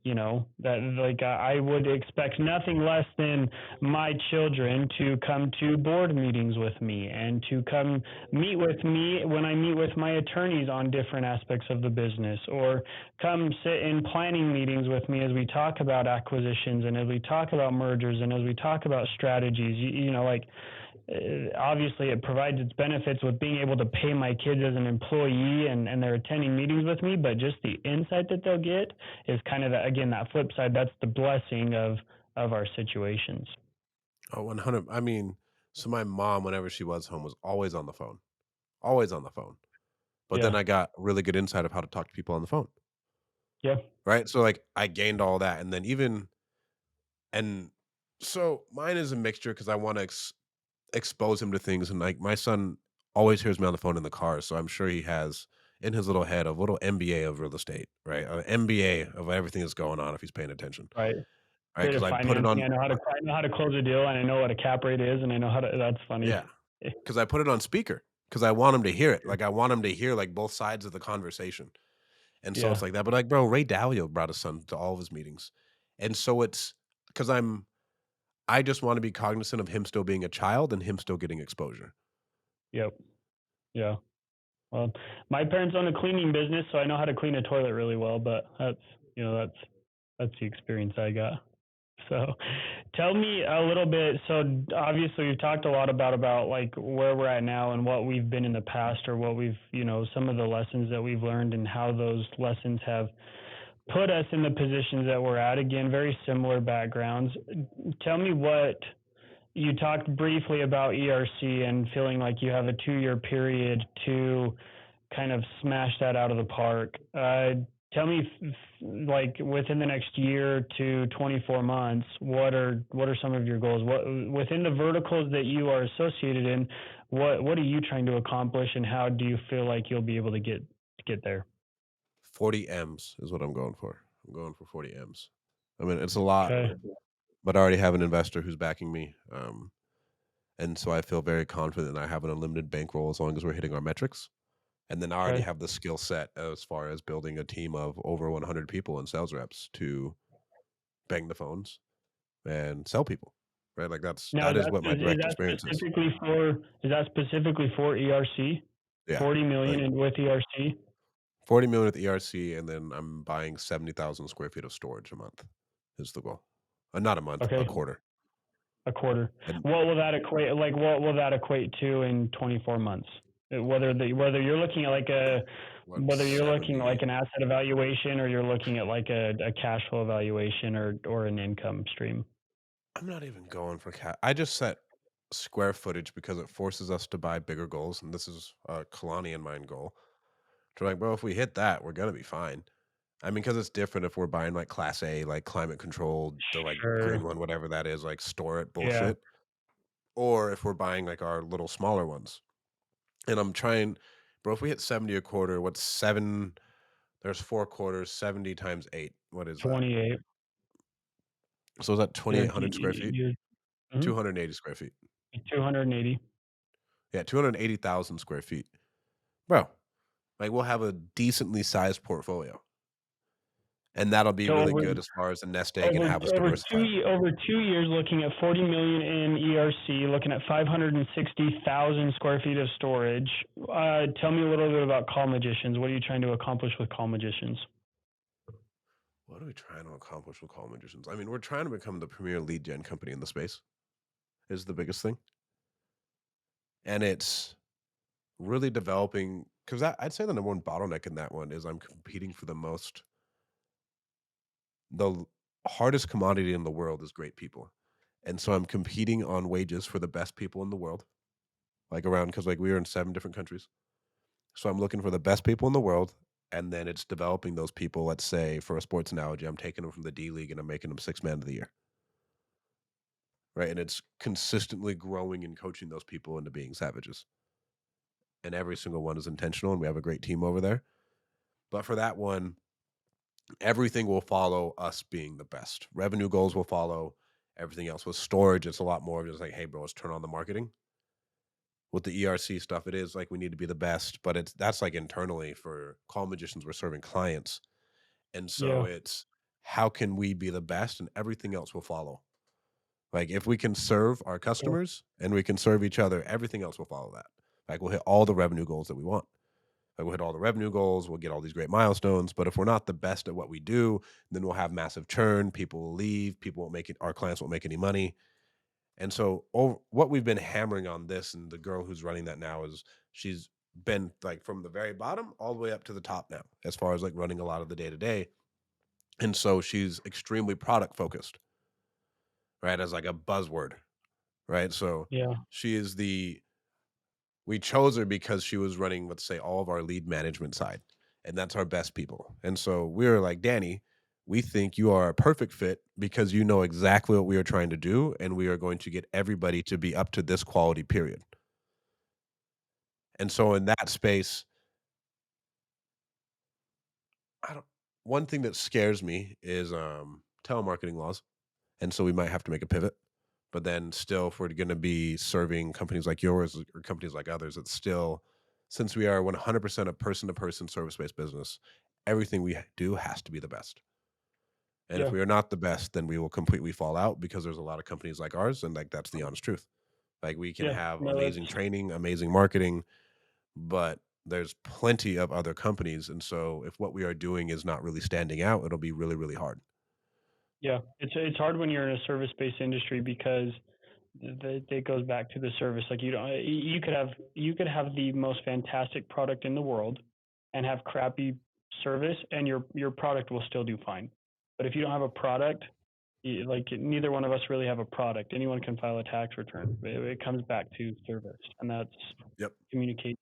I would expect nothing less than my children to come to board meetings with me and to come meet with me when I meet with my attorneys on different aspects of the business, or come sit in planning meetings with me as we talk about acquisitions and as we talk about mergers and as we talk about strategies. Obviously it provides its benefits with being able to pay my kids as an employee, and they're attending meetings with me, but just the insight that they'll get is kind of again that flip side. That's the blessing of our situations. Oh, 100. I mean, so my mom, whenever she was home, was always on the phone, always on the phone. But then Yeah. I got really good insight of how to talk to people on the phone, Yeah. right? So like I gained all that, and then and so mine is a mixture because I want to expose him to things, and like my son always hears me on the phone in the car, so I'm sure he has in his little head a little MBA of real estate, right? An MBA of everything that's going on if he's paying attention, Right. right? Bit Because of I put it financing. on, I know how to close a deal, and I know what a cap rate is, and I know how to. That's funny. yeah, because I put it on speaker because I want him to hear it. Like I want him to hear like both sides of the conversation. And so it's Yeah. like that, but, like, bro, Ray Dalio brought his son to all of his meetings, and so it's because I just wanna be cognizant of him still being a child and him still getting exposure. Yep. Yeah. Well, my parents own a cleaning business, so I know how to clean a toilet really well. But that's the experience I got. So, tell me a little bit. So, obviously, we've talked a lot about like where we're at now and what we've been in the past, or what we've, some of the lessons that we've learned and how those lessons have put us in the positions that we're at. Again, very similar backgrounds. Tell me what you talked briefly about ERC and feeling like you have a 2-year period to kind of smash that out of the park. Tell me, like within the next year to 24 months, what are some of your goals? What within the verticals that you are associated in, what are you trying to accomplish, and how do you feel like you'll be able to get there? 40 M's is what I'm going for. I'm going for 40 M's. I mean, it's a lot, Okay. but I already have an investor who's backing me, and so I feel very confident I have an unlimited bankroll as long as we're hitting our metrics, and then I already Okay. have the skill set as far as building a team of over 100 people and sales reps to bang the phones and sell people, right? Like Now, that is what my direct experience is. is that specifically for ERC? Yeah, 40 million like in with ERC? 40 million with ERC, and then I'm buying 70,000 square feet of storage a month is the goal. Not a month, a Okay, quarter. a quarter. And What will that equate? Like, what will that equate to in 24 months? Whether you're looking at whether you're looking at 170. like an asset evaluation, or you're looking at like a cash flow evaluation, or an income stream. I'm not even going for I just set square footage because it forces us to buy bigger goals, and this is a Kalani and mine goal. So like, bro, if we hit that, we're gonna be fine. I mean, because it's different if we're buying like class A, like climate controlled, the like Sure. green one, whatever that is, like store it Yeah. bullshit. Or if we're buying like our little smaller ones. And I'm trying, bro, if we hit 70 a quarter, what's There's 4 quarters, 70 times 8. What is that? 28. So is that You're, 2,800 square feet? you're, mhm, 280 square feet. 280. Yeah, 280,000 square feet. Bro, like, we'll have a decently sized portfolio, and that'll be So really over good as far as a nest egg and over have us over diversified. over 2 years, looking at 40 million in ERC, looking at 560,000 square feet of storage. Tell me a little bit about Call Magicians. What are you trying to accomplish with Call Magicians? What are we trying to accomplish with Call Magicians? I mean, we're trying to become the premier lead gen company in the space, is the biggest thing. And it's really developing because I'd say the number one bottleneck in that one is I'm competing for the hardest commodity in the world is great people. And so I'm competing on wages for the best people in the world, like around because like we are in 7 different countries. So I'm looking for the best people in the world. And then it's developing those people. Let's say for a sports analogy, I'm taking them from the D League and I'm making them 6 man of the year. Right. And it's consistently growing and coaching those people into being savages. And every single one is intentional. And we have a great team over there. But for that one, everything will follow us being the best. Revenue goals will follow everything else. With storage, it's a lot more of just like, hey, bro, let's turn on the marketing. With the ERC stuff, it is like we need to be the best, but that's like internally for Call Magicians, we're serving clients. And so Yeah, it's how can we be the best and everything else will follow. Like if we can serve our cool. customers and we can serve each other, everything else will follow that. Like we'll hit all the revenue goals that we want. Like we'll hit all the revenue goals, we'll get all these great milestones. But if we're not the best at what we do, then we'll have massive churn. People will leave. People won't make it. Our clients won't make any money. And so, what we've been hammering on this, and the girl who's running that now is she's been like from the very bottom all the way up to the top now, as far as like running a lot of the day to day. And so she's extremely product focused, right? As like a buzzword, right? So Yeah, she is we chose her because she was running, let's say, all of our lead management side, and that's our best people. And so we were like, Danny, we think you are a perfect fit because you know exactly what we are trying to do, and we are going to get everybody to be up to this quality, period. And so in that space, I don't one thing that scares me is telemarketing laws. And so we might have to make a pivot. But then still, if we're going to be serving companies like yours or companies like others, it's still, since we are 100% a person to person service based business, everything we do has to be the best. And if yeah, we are not the best, then we will completely fall out because there's a lot of companies like ours. And like, that's the honest truth. Like, we can yeah. have No, amazing that's training, amazing marketing, but there's plenty of other companies. And so if what we are doing is not really standing out, it'll be really, really hard. yeah. It's hard when you're in a service-based industry because it goes back to the service. Like you could have the most fantastic product in the world and have crappy service, and your product will still do fine. But if you don't have a product, like neither one of us really have a product. Anyone can file a tax return. It comes back to service, and that's Yep. communication.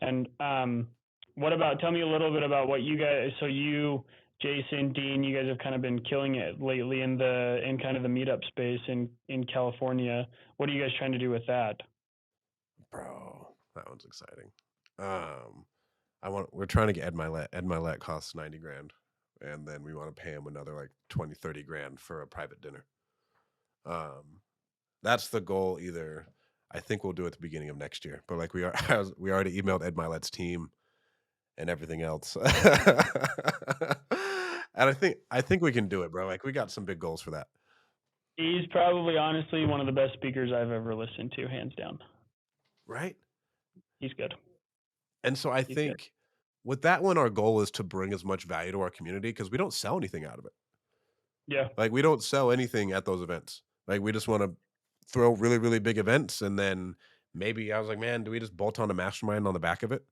And what about? Tell me a little bit about what you guys. So you, Jason, Dean, you guys have kind of been killing it lately in kind of the meetup space in California. What are you guys trying to do with that? Bro, that one's exciting. Um, we're trying to get Ed Milet. Ed Milet costs 90 grand. And then we want to pay him another like 20, 30 grand for a private dinner. Um, that's the goal either. I think we'll do it at the beginning of next year. But like we already emailed Ed Milet's team and everything else. And I think we can do it, bro. Like we got some big goals for that. He's probably honestly one of the best speakers I've ever listened to, hands down. Right? He's good. And so I He's good. think with that one, our goal is to bring as much value to our community because we don't sell anything out of it. Yeah. Like we don't sell anything at those events. Like we just want to throw really, really big events. And then maybe I was like, man, do we just bolt on a mastermind on the back of it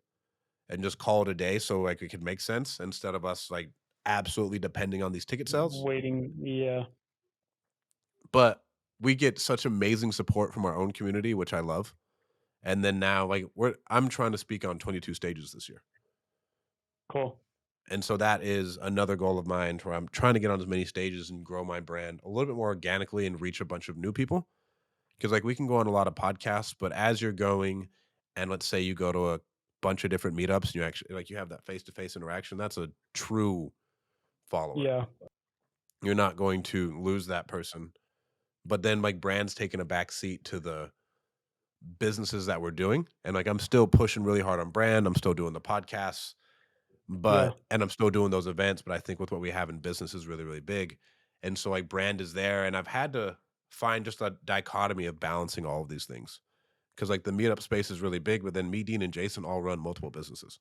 and just call it a day so like it could make sense instead of us like absolutely depending on these ticket sales? Waiting. Yeah. But we get such amazing support from our own community, which I love. And then now like I'm trying to speak on 22 stages this year. Cool. And so that is another goal of mine where I'm trying to get on as many stages and grow my brand a little bit more organically and reach a bunch of new people. Because like we can go on a lot of podcasts, but as you're going and let's say you go to bunch of different meetups and you actually like you have that face-to-face interaction, that's a true follower. Yeah. You're not going to lose that person. But then like brands taking a back seat to the businesses that we're doing. And like I'm still pushing really hard on brand. I'm still doing the podcasts, Yeah. and I'm still doing those events. But I think with what we have in business is really, really big. And so like brand is there. And I've had to find just a dichotomy of balancing all of these things. Cause like the meetup space is really big, but then me, Dean, and Jason all run multiple businesses.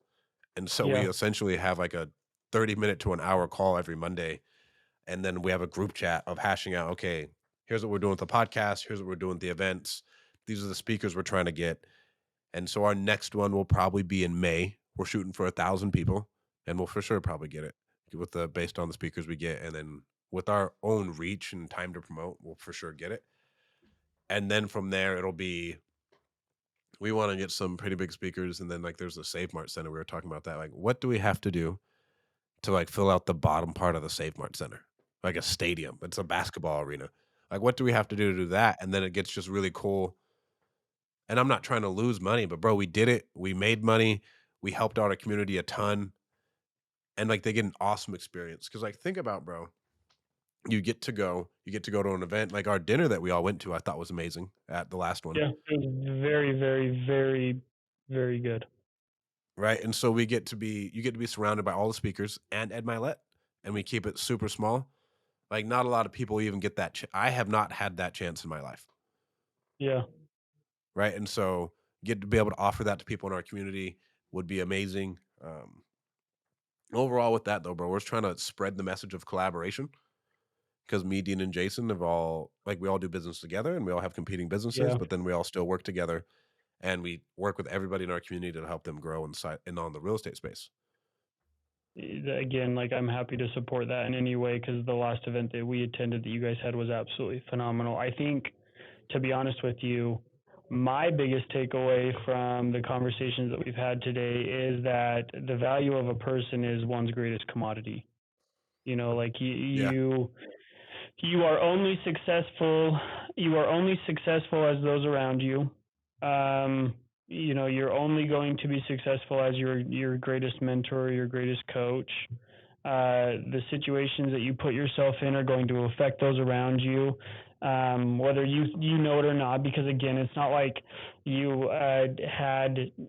And so we Yeah. essentially have like a 30-minute to an hour call every Monday. And then we have a group chat of hashing out, okay, here's what we're doing with the podcast. Here's what we're doing with the events. These are the speakers we're trying to get. And so our next one will probably be in May. We're shooting for 1,000 people, and we'll for sure probably get it with the based on the speakers we get, and then with our own reach and time to promote, we'll for sure get it. And then from there, it'll be we want to get some pretty big speakers, and then like there's the Save Mart Center. We were talking about that. Like, what do we have to do to like fill out the bottom part of the Save Mart Center, like a stadium? It's a basketball arena. Like, what do we have to do to do that? And then it gets just really cool. And I'm not trying to lose money, but bro, we did it. We made money. We helped out our community a ton, and like they get an awesome experience. Because like think about, bro, you get to go to an event like our dinner that we all went to. I thought was amazing at the last one, Yeah. It was very, very, very, very good. right? And so you get to be surrounded by all the speakers and Ed Milet, and we keep it super small. Like not a lot of people even get that. I have not had that chance in my life, Yeah. right? And so get to be able to offer that to people in our community would be amazing. Overall, with that though, bro, we're just trying to spread the message of collaboration because me, Dean, and Jason have all like we all do business together and we all have competing businesses, Yeah. but then we all still work together and we work with everybody in our community to help them grow and on the real estate space. Again, like I'm happy to support that in any way because the last event that we attended that you guys had was absolutely phenomenal. I think, to be honest with you, my biggest takeaway from the conversations that we've had today is that the value of a person is one's greatest commodity. You know, like Yeah. you are only successful as those around you. You know, you're only going to be successful as your greatest mentor, your greatest coach. The situations that you put yourself in are going to affect those around you, whether you know it or not. Because again, it's not like you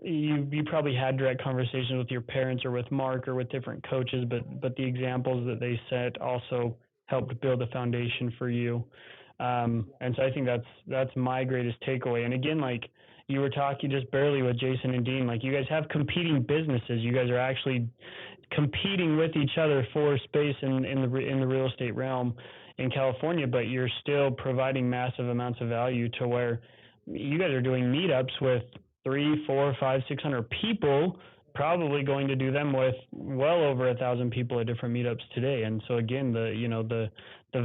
you probably had direct conversations with your parents or with Mark or with different coaches, but the examples that they set also helped build a foundation for you. And so I think that's my greatest takeaway. And again, like you were talking just barely with Jason and Dean, like you guys have competing businesses. You guys are actually competing with each other for space in the real estate realm in California, but you're still providing massive amounts of value to where you guys are doing meetups with 3, 4, 5, 600 people, probably going to do them with well over 1,000 people at different meetups today. And so again, the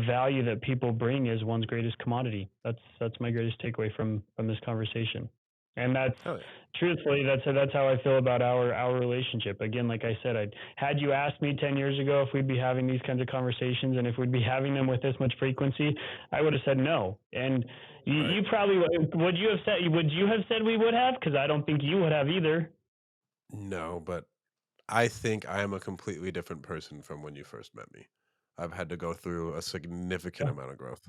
value that people bring is one's greatest commodity. That's my greatest takeaway from this conversation. And that's Hell yeah. truthfully that's how I feel about our relationship. Again, like I said, had you asked me 10 years ago if we'd be having these kinds of conversations and if we'd be having them with this much frequency, I would have said no. And Right. you probably would you have said we would have? Because I don't think you would have either. No, but I think I am a completely different person from when you first met me. I've had to go through a significant amount of growth.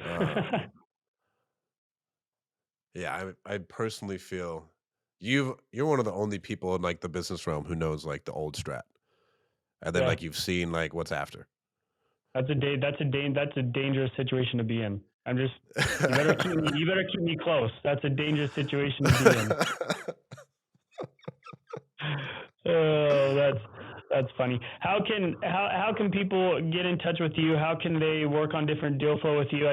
Um, yeah, I personally feel you're one of the only people in like the business realm who knows like the old strat, and then Yeah, like you've seen like what's after. that's a dangerous situation to be in. I'm just you better keep me close. That's a dangerous situation to be in. Oh, that's funny. How can people get in touch with you? How can they work on different deal flow with you?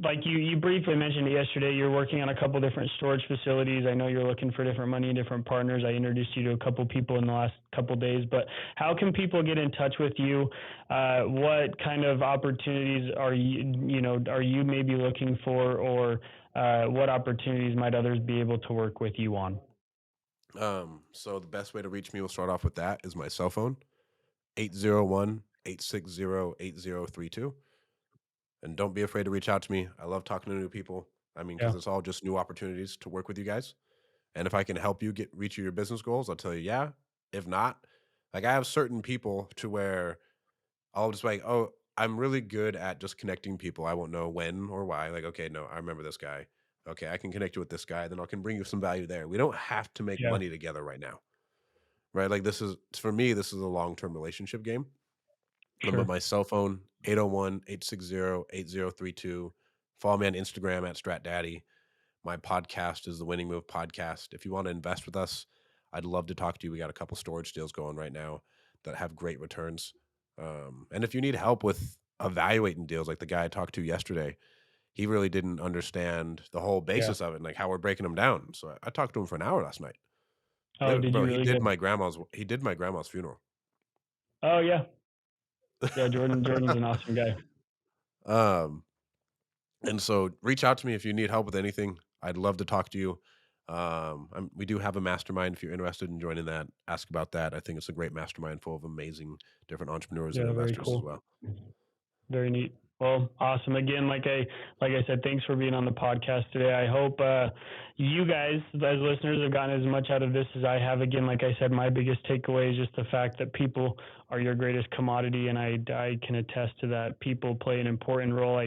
Like you briefly mentioned it yesterday, you're working on a couple different storage facilities. I know you're looking for different money and different partners. I introduced you to a couple people in the last couple days, but how can people get in touch with you? What kind of opportunities are you maybe looking for, or what opportunities might others be able to work with you on? So the best way to reach me, we'll start off with that, is my cell phone, 801-860-8032. And don't be afraid to reach out to me. I love talking to new people. I mean, Yeah. because it's all just new opportunities to work with you guys. And if I can help you reach your business goals, I'll tell you, yeah. If not, like I have certain people to where I'll just be like, oh, I'm really good at just connecting people. I won't know when or why. Like, okay, no, I remember this guy. Okay, I can connect you with this guy. Then I can bring you some value there. We don't have to make Yeah. money together right now, right? Like this is, for me, this is a long-term relationship game. But my cell phone, 801-860-8032. Follow me on Instagram at StratDaddy. My podcast is the Winning Move Podcast. If you want to invest with us, I'd love to talk to you. We got a couple storage deals going right now that have great returns. And if you need help with evaluating deals, like the guy I talked to yesterday, he really didn't understand the whole basis of it and like how we're breaking them down. So I talked to him for an hour last night. Oh, did you Bro, really? he did my grandma's funeral. Oh yeah. Yeah, Jordan's an awesome guy. And so reach out to me if you need help with anything. I'd love to talk to you. We do have a mastermind. If you're interested in joining that, ask about that. I think it's a great mastermind full of amazing different entrepreneurs and investors as well. Very neat. Well, awesome. Again, like I said, thanks for being on the podcast today. I hope you guys, as listeners, have gotten as much out of this as I have. Again, like I said, my biggest takeaway is just the fact that people are your greatest commodity, and I can attest to that. People play an important role.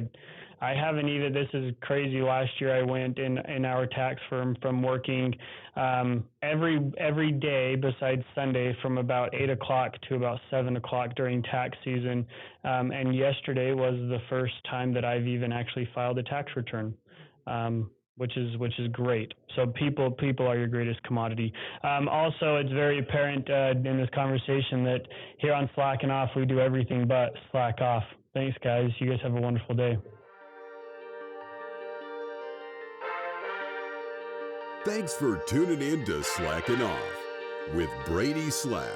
I haven't either. This is crazy. Last year I went in our tax firm from working every day besides Sunday from about 8 o'clock to about 7 o'clock during tax season. And yesterday was the first time that I've even actually filed a tax return. Which is great. So people are your greatest commodity. Also, it's very apparent in this conversation that here on Slackin Off, we do everything but slack off. Thanks, guys. You guys have a wonderful day. Thanks for tuning in to Slackin Off with Brady Slack.